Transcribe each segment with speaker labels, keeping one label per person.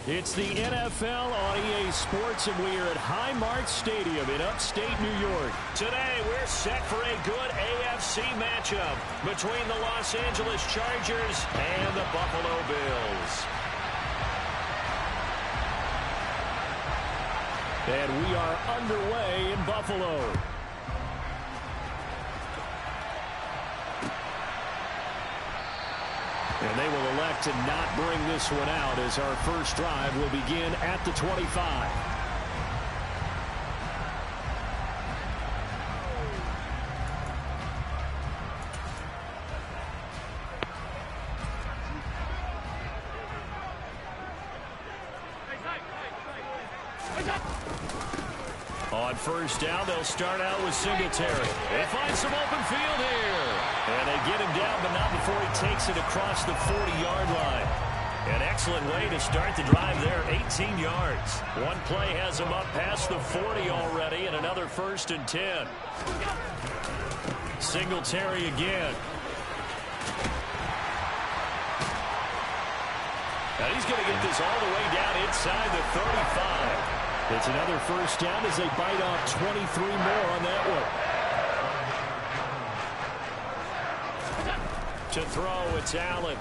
Speaker 1: It's the NFL on EA Sports, and we are at Highmark Stadium in upstate New York. Today, we're set for a good AFC matchup between the Los Angeles Chargers and the Buffalo Bills. And we are underway in Buffalo. And they will elect to not bring this one out as our first drive will begin at the 25. On first down, they'll start out with Singletary. They find some open field here. And they get him down, but not before he takes it across the 40-yard line. An excellent way to start the drive there, 18 yards. One play has him up past the 40 already, and another 1st and 10. Singletary again. And he's going to get this all the way down inside the 35. It's another first down as they bite off 23 more on that one. To throw, it's Allen.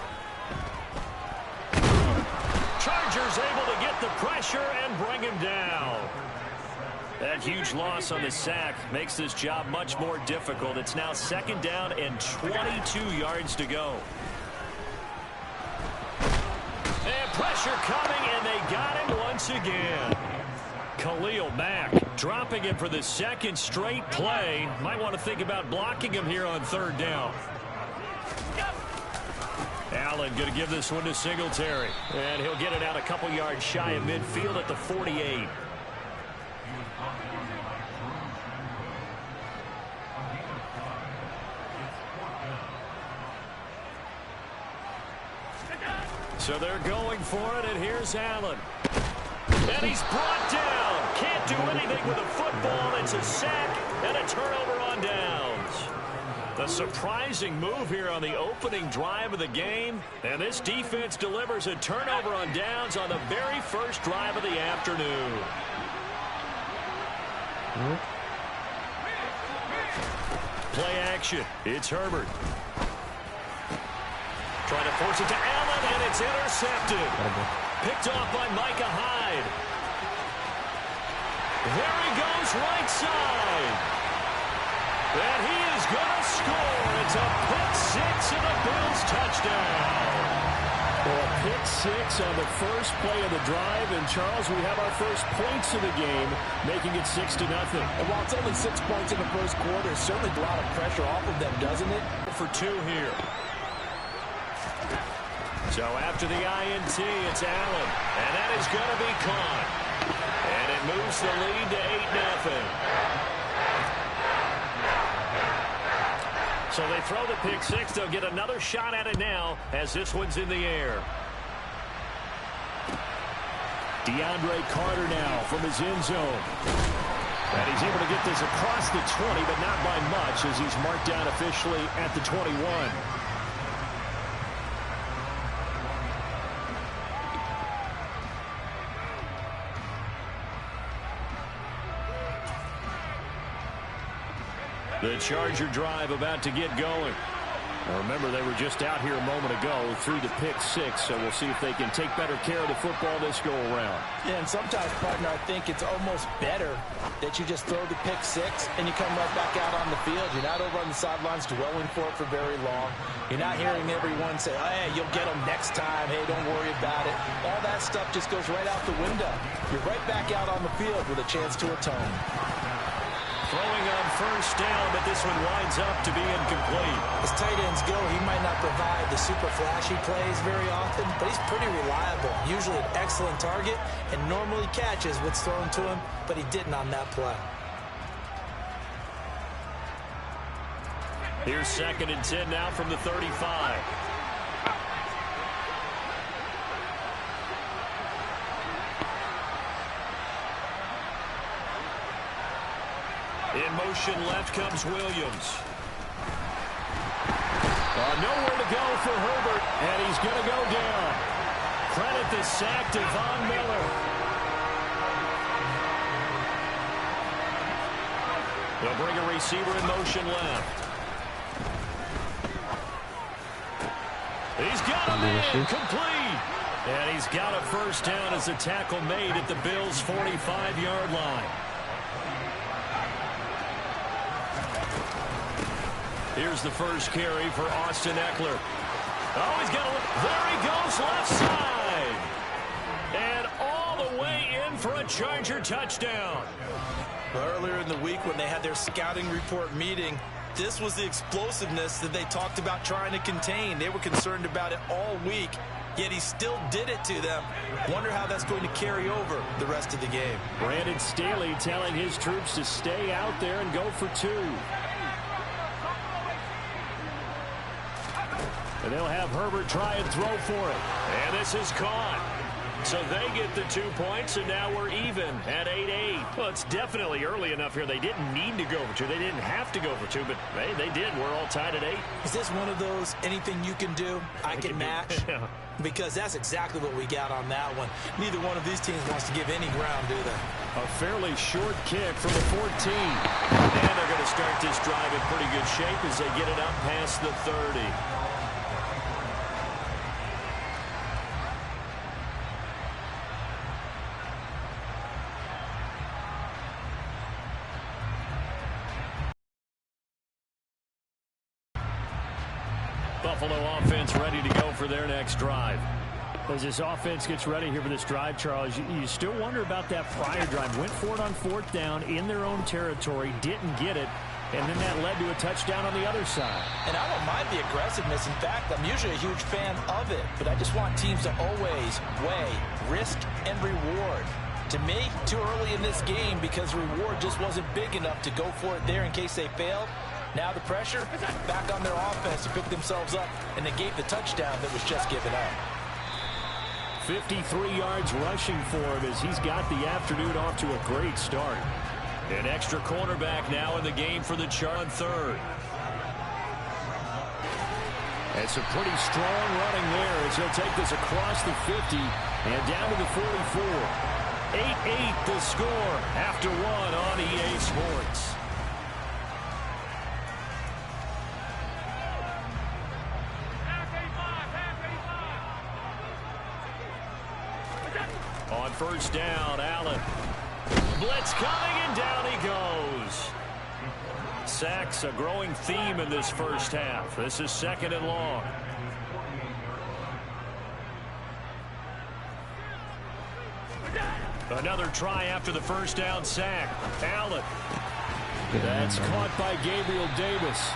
Speaker 1: Chargers able to get the pressure and bring him down. That huge loss on the sack makes this job much more difficult. It's now 2nd down and 22 yards to go. And pressure coming, and they got him once again. Khalil Mack dropping him for the 2nd straight play. Might want to think about blocking him here on 3rd down. Allen going to give this one to Singletary. And he'll get it out a couple yards shy of midfield at the 48. So they're going for it, and here's Allen. And he's brought down. Can't do anything with a football. It's a sack and a turnover on downs. A surprising move here on the opening drive of the game. And this defense delivers a turnover on downs on the very first drive of the afternoon. Play action. It's Herbert. Trying to force it to Allen, and it's intercepted. Picked off by Micah Hyde. There he goes, right side. And he is going to score. It's a pick six and a Bills touchdown. Well, a pick six on the first play of the drive. And, Charles, we have our first points of the game, making it 6-0.
Speaker 2: And while it's only 6 points in the first quarter, it's certainly a lot of pressure off of them, doesn't it?
Speaker 1: For 2 here. So after the INT, it's Allen. And that is going to be caught. And it moves the lead to 8-0. So they throw the pick six. They'll get another shot at it now as this one's in the air. DeAndre Carter now from his end zone. And he's able to get this across the 20, but not by much as he's marked down officially at the 21. The Charger drive about to get going. Now remember, they were just out here a moment ago through the pick six, so we'll see if they can take better care of the football this go-around.
Speaker 2: Yeah, and sometimes, partner, I think it's almost better that you just throw the pick six and you come right back out on the field. You're not over on the sidelines dwelling for it for very long. You're not hearing everyone say, oh, hey, you'll get them next time. Hey, don't worry about it. All that stuff just goes right out the window. You're right back out on the field with a chance to atone.
Speaker 1: Throwing on first down, but this one winds up to be incomplete.
Speaker 2: As tight ends go, he might not provide the super flashy plays very often, but he's pretty reliable. Usually an excellent target and normally catches what's thrown to him, but he didn't on that play.
Speaker 1: Here's 2nd and 10 now from the 35. In motion left comes Williams. Nowhere to go for Herbert, and he's going to go down. Credit the sack to Von Miller. They'll bring a receiver in motion left. He's got him in, complete. And he's got a first down as a tackle made at the Bills' 45-yard line. Here's the first carry for Austin Ekeler. Oh, he's got a look. There he goes, left side. And all the way in for a Charger touchdown.
Speaker 2: Earlier in the week when they had their scouting report meeting, this was the explosiveness that they talked about trying to contain. They were concerned about it all week, yet he still did it to them. Wonder how that's going to carry over the rest of the game.
Speaker 1: Brandon Staley telling his troops to stay out there and go for two. And they'll have Herbert try and throw for it. And this is caught. So they get the 2 points, and now we're even at 8-8. Well, it's definitely early enough here. They didn't need to go for two. They didn't have to go for two, but hey, they did. We're all tied at 8.
Speaker 2: Is this one of those anything you can do, I can match?
Speaker 1: Yeah.
Speaker 2: Because that's exactly what we got on that one. Neither one of these teams wants to give any ground, do they?
Speaker 1: A fairly short kick from the 14. And they're going to start this drive in pretty good shape as they get it up past the 30. Buffalo offense ready to go for their next drive. As this offense gets ready here for this drive, Charles, you still wonder about that prior drive. Went for it on 4th down in their own territory, didn't get it, and then that led to a touchdown on the other side.
Speaker 2: And I don't mind the aggressiveness. In fact, I'm usually a huge fan of it, but I just want teams to always weigh risk and reward. To me, too early in this game because reward just wasn't big enough to go for it there in case they failed. Now the pressure back on their offense to pick themselves up and negate the touchdown that was just given up.
Speaker 1: 53 yards rushing for him as he's got the afternoon off to a great start. An extra cornerback now in the game for the Chargers on 3rd. It's a pretty strong running there as he'll take this across the 50 and down to the 44. 8-8 the score after one on EA Sports. On first down, Allen. Blitz coming, and down he goes. Sacks a growing theme in this first half. This is 2nd and long. Another try after the first down sack. Allen. That's caught by Gabriel Davis.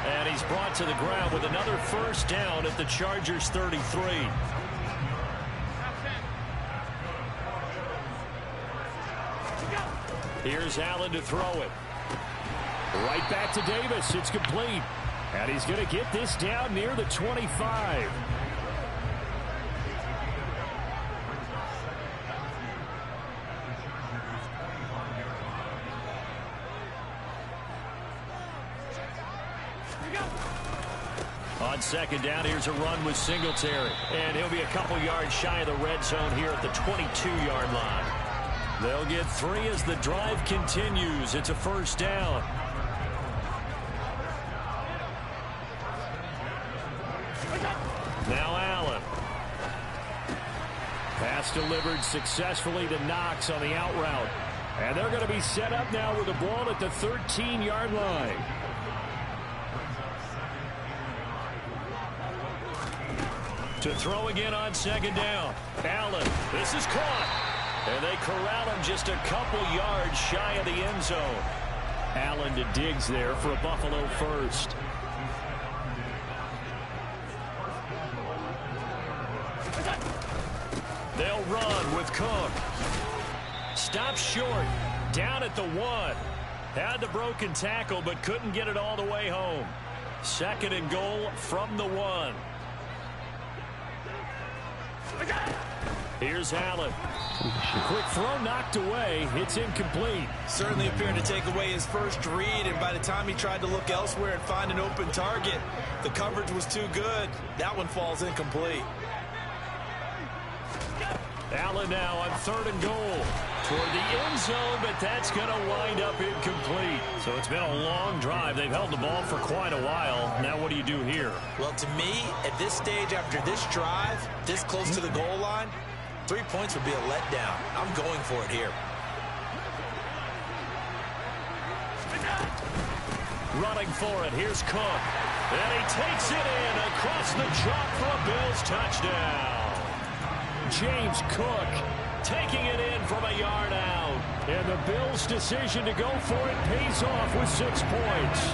Speaker 1: And he's brought to the ground with another first down at the Chargers' 33. Here's Allen to throw it. Right back to Davis. It's complete. And he's going to get this down near the 25. On second down, here's a run with Singletary. And he'll be a couple yards shy of the red zone here at the 22-yard line. They'll get 3 as the drive continues. It's a first down. Now Allen. Pass delivered successfully to Knox on the out route. And they're going to be set up now with the ball at the 13-yard line. To throw again on second down. Allen. This is caught. And they corral him just a couple yards shy of the end zone. Allen to Diggs there for a Buffalo first. They'll run with Cook. Stops short. Down at the 1. Had the broken tackle, but couldn't get it all the way home. 2nd and goal from the 1. Here's Allen. Quick throw knocked away. It's incomplete.
Speaker 2: Certainly appeared to take away his first read, and by the time he tried to look elsewhere and find an open target, the coverage was too good. That one falls incomplete.
Speaker 1: Allen now on 3rd and goal. Toward the end zone, but that's going to wind up incomplete. So it's been a long drive. They've held the ball for quite a while. Now what do you do here?
Speaker 2: Well, to me, at this stage, after this drive, this close to the goal line, 3 points would be a letdown. I'm going for it here.
Speaker 1: Running for it. Here's Cook. And he takes it in across the chalk for a Bills touchdown. James Cook taking it in from a yard out. And the Bills' decision to go for it pays off with 6 points.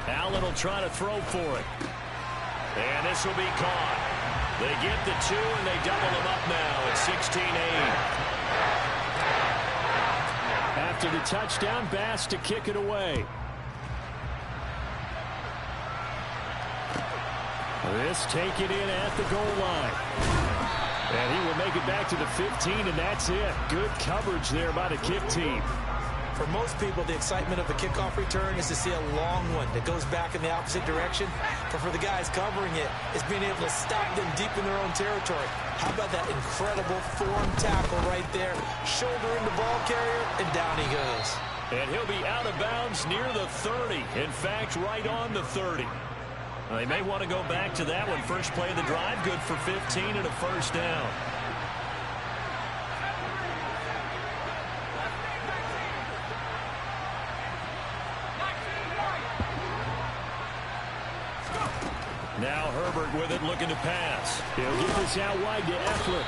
Speaker 1: Allen will try to throw for it. And this will be caught. They get the 2, and they double them up now at 16-8. After the touchdown, Bass to kick it away. This taken in at the goal line. And he will make it back to the 15, and that's it. Good coverage there by the kick team.
Speaker 2: For most people, the excitement of the kickoff return is to see a long one that goes back in the opposite direction. But for the guys covering it, it's being able to stop them deep in their own territory. How about that incredible form tackle right there? Shoulder in the ball carrier, and down he goes.
Speaker 1: And he'll be out of bounds near the 30. In fact, right on the 30. Well, they may want to go back to that one. First play of the drive, good for 15 and a first down. Now Herbert with it, looking to pass. He'll get this out wide to Eckler.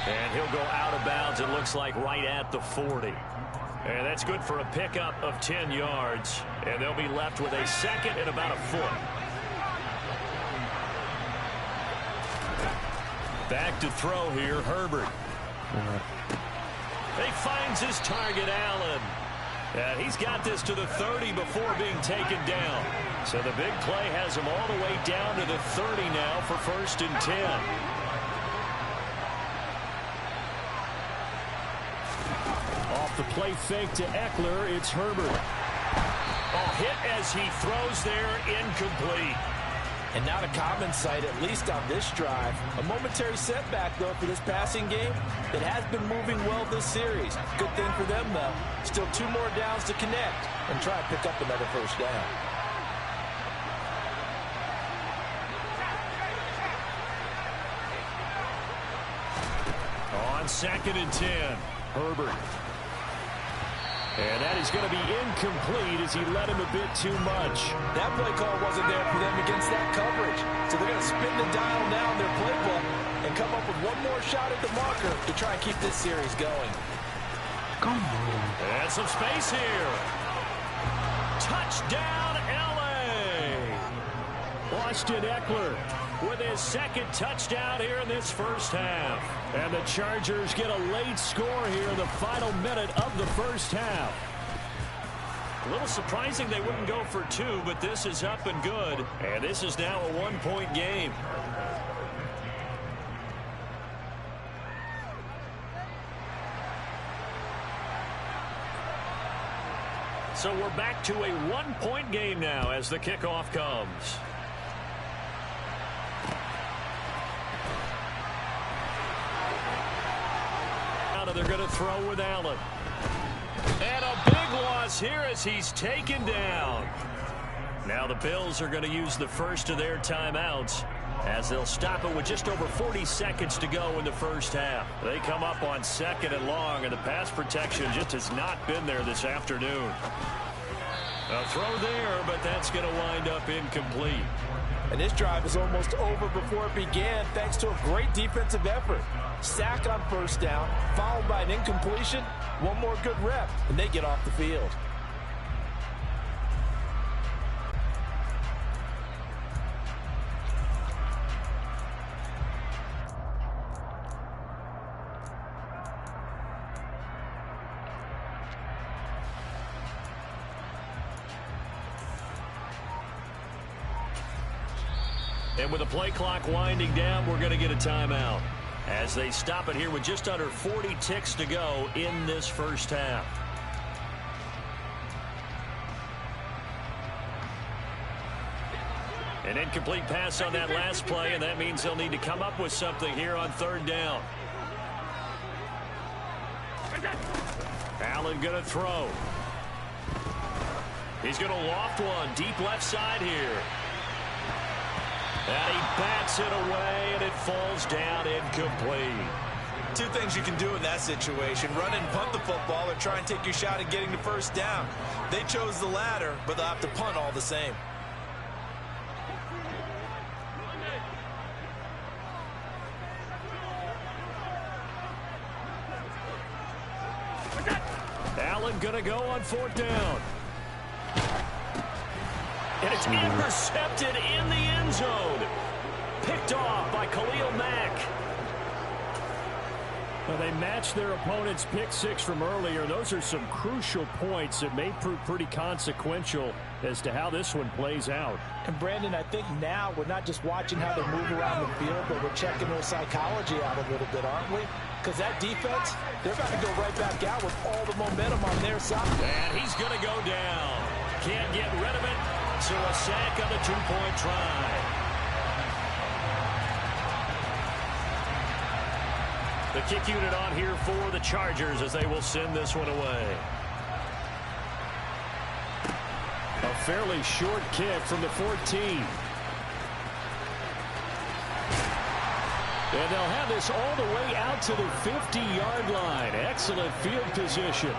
Speaker 1: And he'll go out of bounds, it looks like, right at the 40. And that's good for a pickup of 10 yards. And they'll be left with a second and about a foot. Back to throw here, Herbert. He finds his target, Allen. And he's got this to the 30 before being taken down. So the big play has him all the way down to the 30 now for 1st and 10. Off the play fake to Eckler, it's Herbert. Hit as he throws there, incomplete.
Speaker 2: And not a common sight, at least on this drive. A momentary setback, though, for this passing game that has been moving well this series. Good thing for them, though. Still 2 more downs to connect and try to pick up another first down.
Speaker 1: On 2nd and 10, Herbert. And that is going to be incomplete as he led him a bit too much.
Speaker 2: That play call wasn't there for them against that coverage. So they're going to spin the dial now in their playbook and come up with one more shot at the marker to try and keep this series going.
Speaker 3: Come on.
Speaker 1: And some space here. Touchdown, L.A. Austin Eckler with his 2nd touchdown here in this first half. And the Chargers get a late score here in the final minute of the first half. A little surprising they wouldn't go for 2, but this is up and good. And this is now a 1-point game. So we're back to a 1-point game now as the kickoff comes. They're going to throw with Allen. And a big loss here as he's taken down. Now the Bills are going to use the first of their timeouts as they'll stop it with just over 40 seconds to go in the first half. They come up on 2nd and long, and the pass protection just has not been there this afternoon. A throw there, but that's going to wind up incomplete.
Speaker 2: And this drive is almost over before it began thanks to a great defensive effort. Sack on first down, followed by an incompletion. One more good rep, and they get off the field.
Speaker 1: And with the play clock winding down, we're going to get a timeout as they stop it here with just under 40 ticks to go in this first half. An incomplete pass on that last play, and that means they'll need to come up with something here on third down. Allen going to throw. He's going to loft one deep left side here. And he bats it away, and it falls down incomplete.
Speaker 2: Two things you can do in that situation: run and punt the football, or try and take your shot at getting the first down. They chose the latter, but they'll have to punt all the same.
Speaker 1: Allen going to go on fourth down. And it's intercepted in the end zone. Picked off by Khalil Mack. Well, they matched their opponent's pick six from earlier. Those are some crucial points that may prove pretty consequential as to how this one plays out.
Speaker 2: And Brandon, I think now we're not just watching how they move around the field, but we're checking their psychology out a little bit, aren't we? Because that defense, they're about to go right back out with all the momentum on their side.
Speaker 1: And he's going to go down. Can't get rid of it. So a sack on the two-point try. The kick unit on here for the Chargers as they will send this one away. A fairly short kick from the 14. And they'll have this all the way out to the 50-yard line. Excellent field position.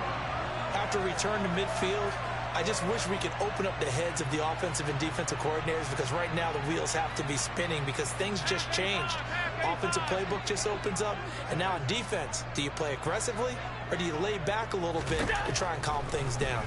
Speaker 2: After return to midfield, I just wish we could open up the heads of the offensive and defensive coordinators, because right now the wheels have to be spinning because things just changed. Offensive playbook just opens up, and now on defense, do you play aggressively or do you lay back a little bit to try and calm things down?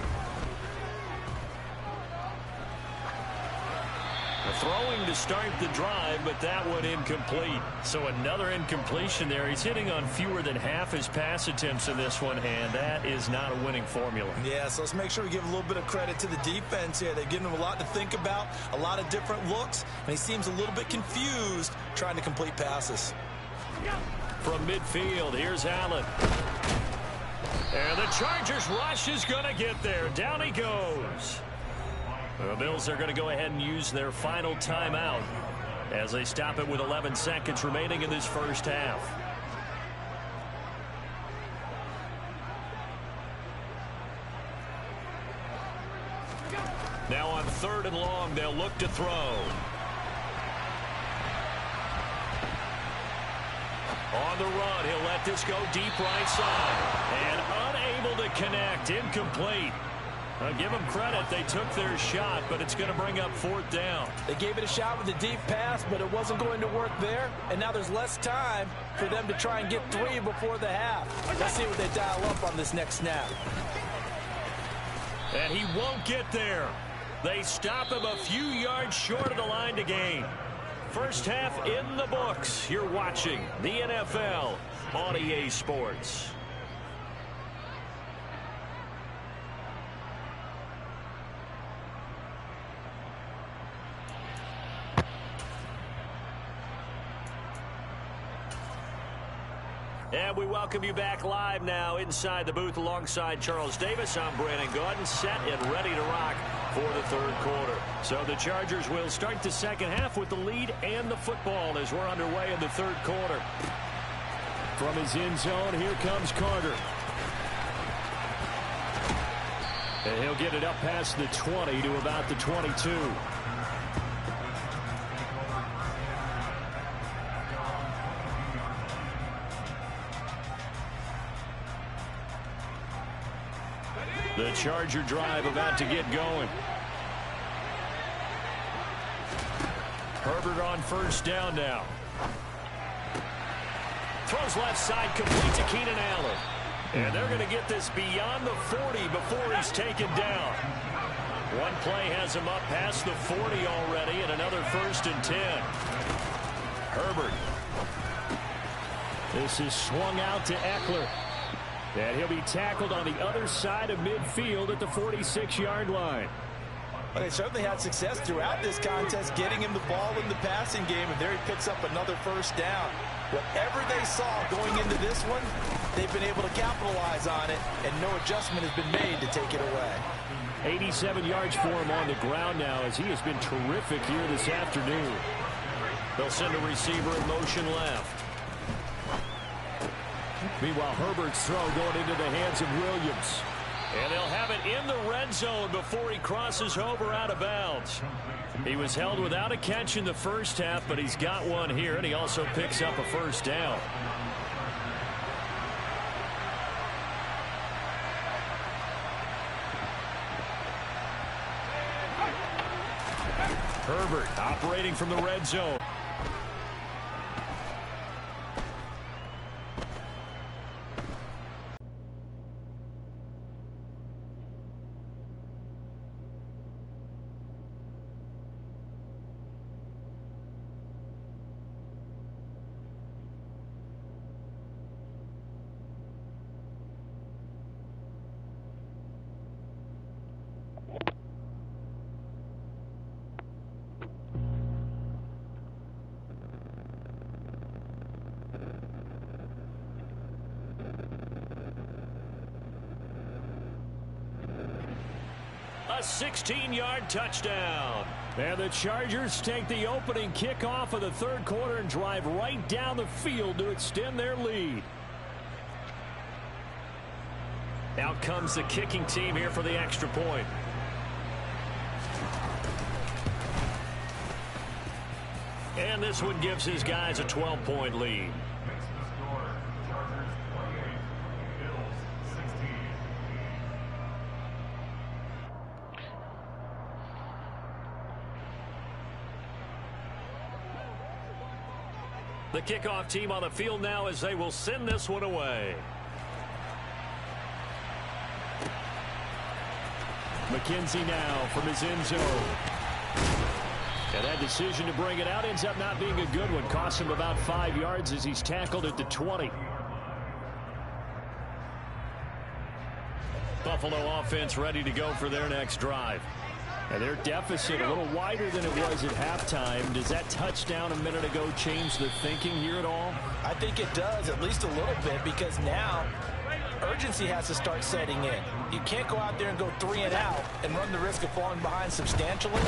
Speaker 1: Throwing to start the drive, but that one incomplete. So another incompletion there. He's hitting on fewer than half his pass attempts in this one, and that is not a winning formula.
Speaker 2: Yeah, so let's make sure we give a little bit of credit to the defense here. They've given him a lot to think about, a lot of different looks, and he seems a little bit confused trying to complete passes.
Speaker 1: From midfield, here's Allen. And the Chargers rush is going to get there. Down he goes. The Bills are going to go ahead and use their final timeout as they stop it with 11 seconds remaining in this first half. Now on third and long, they'll look to throw. On the run, he'll let this go deep right side. And unable to connect, incomplete. Give them credit. They took their shot, but it's going to bring up fourth down.
Speaker 2: They gave it a shot with a deep pass, but it wasn't going to work there. And now there's less time for them to try and get three before the half. Let's see what they dial up on this next snap.
Speaker 1: And he won't get there. They stop him a few yards short of the line to gain. First half in the books. You're watching the NFL on EA Sports. And we welcome you back live now inside the booth alongside Charles Davis. I'm Brandon Gaudin, set and ready to rock for the third quarter. So the Chargers will start the second half with the lead and the football as we're underway in the third quarter. From his end zone, here comes Carter. And he'll get it up past the 20 to about the 22. The Charger drive about to get going. Herbert on first down now. Throws left side, complete to Keenan Allen. And they're going to get this beyond the 40 before he's taken down. One play has him up past the 40 already, and another 1st and 10. Herbert. This is swung out to Eckler. And he'll be tackled on the other side of midfield at the 46-yard line.
Speaker 2: Well, they certainly had success throughout this contest getting him the ball in the passing game, and there he picks up another first down. Whatever they saw going into this one, they've been able to capitalize on it, and no adjustment has been made to take it away.
Speaker 1: 87 yards for him on the ground now as he has been terrific here this afternoon. They'll send a receiver in motion left. Meanwhile, Herbert's throw going into the hands of Williams. And they'll have it in the red zone before he crosses over out of bounds. He was held without a catch in the first half, but he's got one here, and he also picks up a first down. Herbert operating from the red zone. A 16-yard touchdown. And the Chargers take the opening kickoff of the third quarter and drive right down the field to extend their lead. Out comes the kicking team here for the extra point. And this one gives his guys a 12-point lead. The kickoff team on the field now as they will send this one away. McKenzie now from his end zone. And that decision to bring it out ends up not being a good one. Costs him about 5 yards as he's tackled at the 20. Buffalo offense ready to go for their next drive. And their deficit a little wider than it was at halftime. Does that touchdown a minute ago change the thinking here at all?
Speaker 2: I think it does, at least a little bit, because now urgency has to start setting in. You can't go out there and go 3 and out and run the risk of falling behind substantially,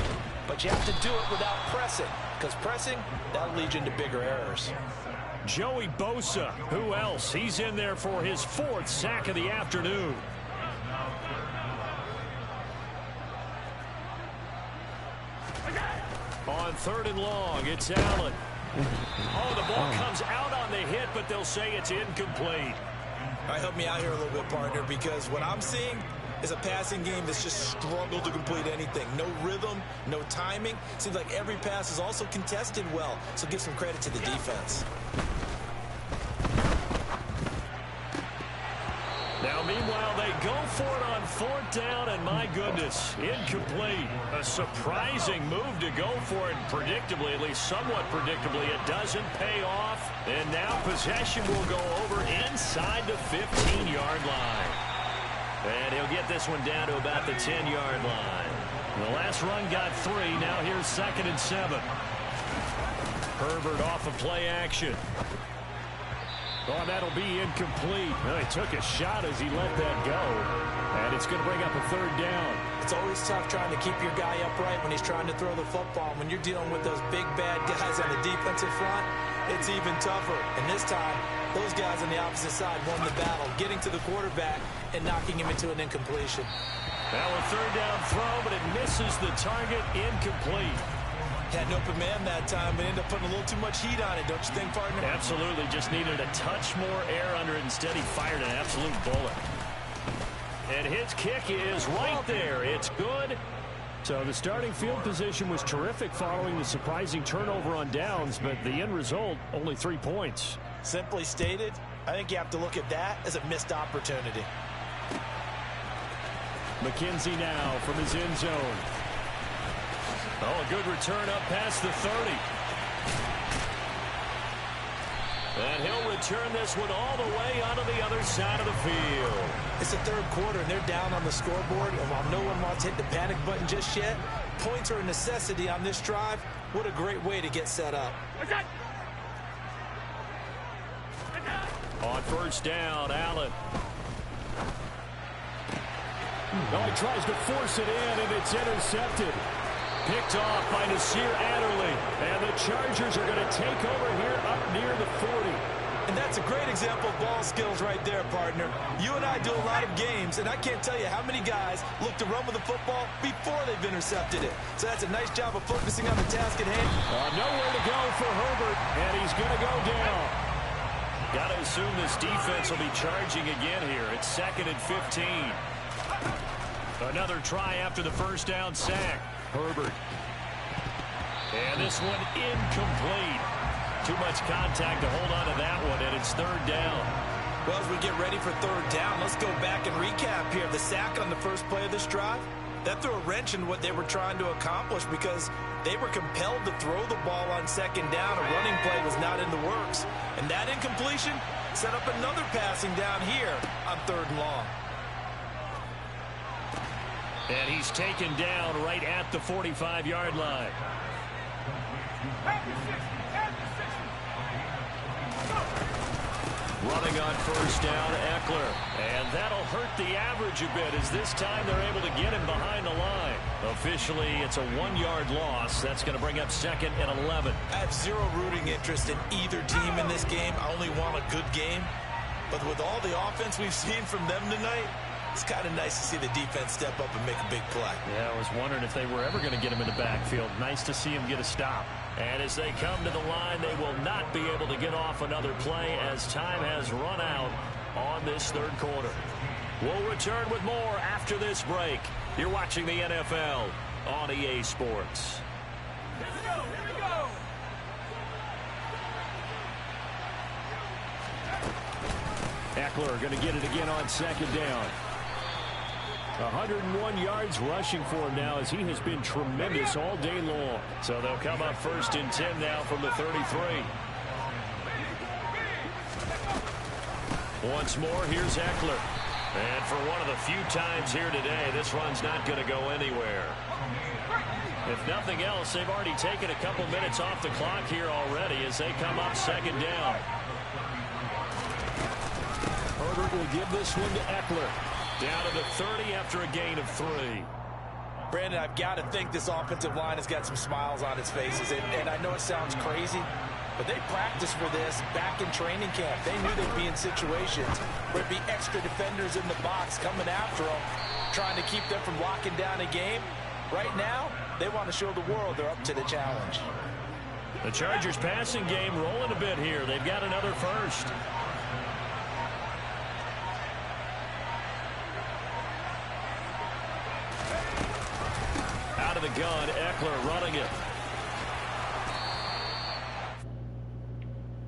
Speaker 2: but you have to do it without pressing, because pressing, that'll lead you into bigger errors.
Speaker 1: Joey Bosa, who else? He's in there for his 4th sack of the afternoon. On 3rd and long, it's Allen. Oh, the ball comes out on the hit, but they'll say it's incomplete.
Speaker 4: All right, help me out here a little bit, partner, because what I'm seeing is a passing game that's just struggled to complete anything. No rhythm, no timing. Seems like every pass is also contested well, so give some credit to the defense.
Speaker 1: Now, meanwhile, they go for it on 4th down, and my goodness, incomplete. A surprising move to go for it, predictably, at least somewhat predictably. It doesn't pay off, and now possession will go over inside the 15-yard line. And he'll get this one down to about the 10-yard line. The last run got 3. Now here's 2nd and 7. Herbert off of play action. Oh, that'll be incomplete. Well, he took a shot as he let that go. And it's going to bring up a 3rd down.
Speaker 2: It's always tough trying to keep your guy upright when he's trying to throw the football. When you're dealing with those big, bad guys on the defensive front, it's even tougher. And this time, those guys on the opposite side won the battle, getting to the quarterback and knocking him into an incompletion.
Speaker 1: Now a 3rd down throw, but it misses the target, incomplete.
Speaker 4: Had an open man that time, but ended up putting a little too much heat on it, don't you think, partner?
Speaker 1: Absolutely. Just needed a touch more air under it. Instead, he fired an absolute bullet. And his kick is right there. It's good. So the starting field position was terrific following the surprising turnover on downs, but the end result, only 3 points.
Speaker 2: Simply stated, I think you have to look at that as a missed opportunity.
Speaker 1: McKenzie now from his end zone. Oh, a good return up past the 30. And he'll return this one all the way onto the other side of the field.
Speaker 2: It's the 3rd quarter, and they're down on the scoreboard. And while no one wants to hit the panic button just yet, points are a necessity on this drive. What a great way to get set up.
Speaker 1: On 1st down, Allen. Oh, he tries to force it in, and it's intercepted. Picked off by Nasir Adderley. And the Chargers are going to take over here up near the 40.
Speaker 4: And that's a great example of ball skills right there, partner. You and I do a lot of games, and I can't tell you how many guys look to run with the football before they've intercepted it. So that's a nice job of focusing on the task at hand.
Speaker 1: Nowhere to go for Herbert, and he's going to go down. Got to assume this defense will be charging again here. It's 2nd and 15. Another try after the first down sack. Herbert. And this one incomplete. Too much contact to hold on to that one, and it's 3rd down.
Speaker 4: Well, as we get ready for 3rd down, let's go back and recap here. The sack on the first play of this drive, that threw a wrench in what they were trying to accomplish because they were compelled to throw the ball on 2nd down. A running play was not in the works. And that incompletion set up another passing down here on 3rd and long.
Speaker 1: And he's taken down right at the 45-yard line. Running on first down, Eckler. And that'll hurt the average a bit as this time they're able to get him behind the line. Officially, it's a 1-yard loss. That's going to bring up 2nd and 11.
Speaker 4: I have zero rooting interest in either team in this game. I only want a good game. But with all the offense we've seen from them tonight, it's kind of nice to see the defense step up and make a big play.
Speaker 1: Yeah, I was wondering if they were ever going to get him in the backfield. Nice to see him get a stop. And as they come to the line, they will not be able to get off another play as time has run out on this 3rd quarter. We'll return with more after this break. You're watching the NFL on EA Sports.
Speaker 5: Here we go.
Speaker 1: Eckler going to get it again on 2nd down. 101 yards rushing for him now as he has been tremendous all day long. So they'll come up 1st and 10 now from the 33. Once more, here's Eckler. And for one of the few times here today, this run's not going to go anywhere. If nothing else, they've already taken a couple minutes off the clock here already as they come up 2nd down. Herbert will give this one to Eckler. Down to the 30 after a gain of 3.
Speaker 2: Brandon, I've got to think this offensive line has got some smiles on its faces. And I know it sounds crazy, but they practiced for this back in training camp. They knew they'd be in situations where it'd be extra defenders in the box coming after them, trying to keep them from locking down a game. Right now, they want to show the world they're up to the challenge.
Speaker 1: The Chargers passing game rolling a bit here. They've got another first. Out of the gun, Eckler running it.